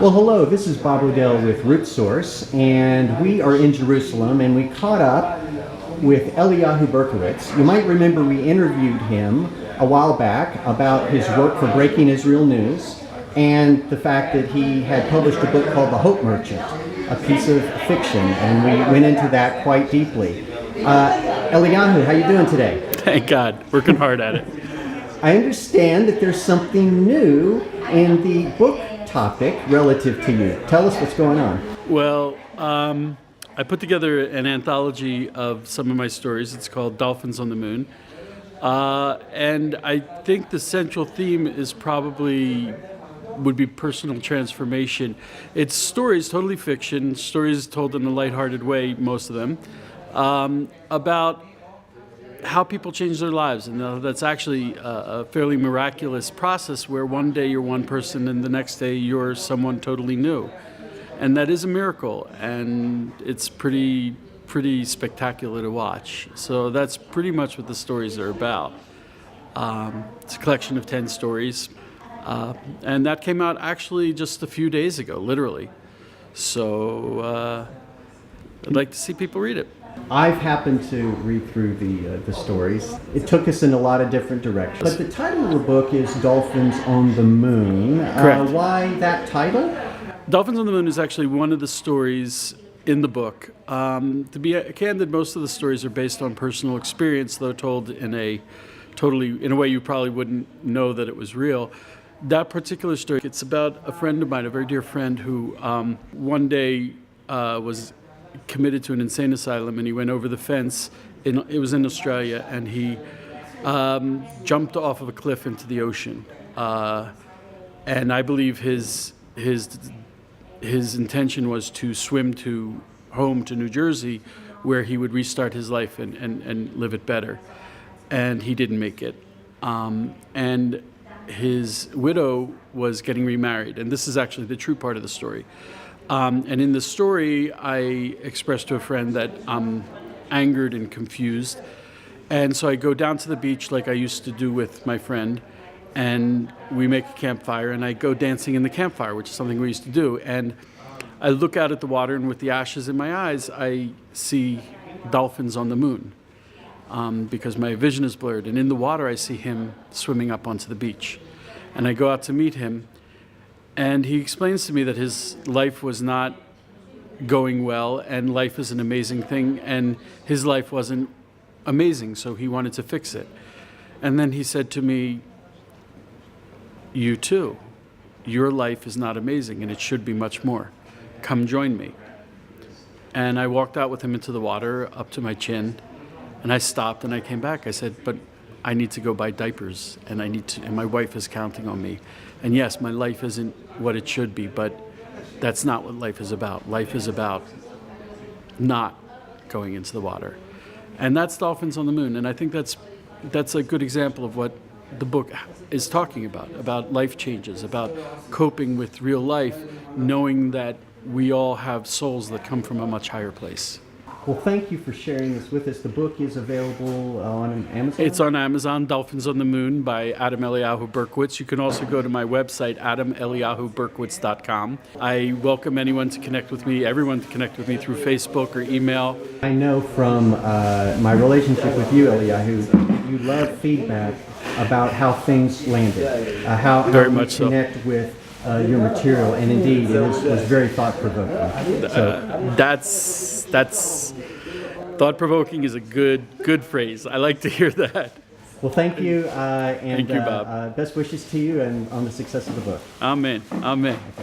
Well, hello, this is Bob Odell with Root Source, and we are in Jerusalem, and we caught up with Eliyahu Berkowitz. You might remember we interviewed him a while back about his work for Breaking Israel News and the fact that he had published a book called The Hope Merchant, a piece of fiction, and we went into that quite deeply. Eliyahu, how you doing today? Thank God, working hard at it. I understand that there's something new in the book topic relative to you. Tell us what's going on. Well, I put together an anthology of some of my stories. It's called Dolphins on the Moon. And I think the central theme is would be personal transformation. It's stories, totally fiction, stories told in a lighthearted way, most of them, about how people change their lives. And that's actually a fairly miraculous process where one day you're one person and the next day you're someone totally new. And that is a miracle, and it's pretty spectacular to watch. So that's pretty much what the stories are about. It's a collection of 10 stories, and that came out actually just a few days ago, literally. So I'd like to see people read it. I've happened to read through the stories. It took us in a lot of different directions. But the title of the book is Dolphins on the Moon. Correct. Why that title? Dolphins on the Moon is actually one of the stories in the book. To be candid, most of the stories are based on personal experience, though told in a way you probably wouldn't know that it was real. That particular story, it's about a friend of mine, a very dear friend, who one day was committed to an insane asylum, and he went over the fence. It was in Australia, and he jumped off of a cliff into the ocean. And I believe his intention was to swim home to New Jersey, where he would restart his life and live it better. And he didn't make it. And his widow was getting remarried, and this is actually the true part of the story. And in the story, I expressed to a friend that I'm angered and confused. And so I go down to the beach like I used to do with my friend, and we make a campfire, and I go dancing in the campfire, which is something we used to do. And I look out at the water, and with the ashes in my eyes, I see dolphins on the moon, because my vision is blurred. And in the water, I see him swimming up onto the beach. And I go out to meet him, and he explains to me that his life was not going well, and life is an amazing thing, and his life wasn't amazing, so he wanted to fix it. And then he said to me, "You too. Your life is not amazing, and it should be much more. Come join me." And I walked out with him into the water up to my chin, and I stopped and I came back. I said, "But I need to go buy diapers, and and my wife is counting on me. And yes, my life isn't what it should be, but that's not what life is about. Life is about not going into the water." And that's Dolphins on the Moon. And I think that's a good example of what the book is talking about life changes, about coping with real life, knowing that we all have souls that come from a much higher place. Well, thank you for sharing this with us. The book is available on Amazon? It's on Amazon, Dolphins on the Moon by Eliyahu Berkowitz. You can also go to my website, AdamEliyahuBerkowitz.com. I welcome everyone to connect with me through Facebook or email. I know from my relationship with you, Eliyahu, you love feedback about how things landed, how Very you much so. connect with your material, and indeed it was very thought-provoking. That's thought-provoking is a good phrase. I like to hear that. Well, thank you, and Thank you, Bob. Best wishes to you and on the success of the book. Amen. Amen. Okay.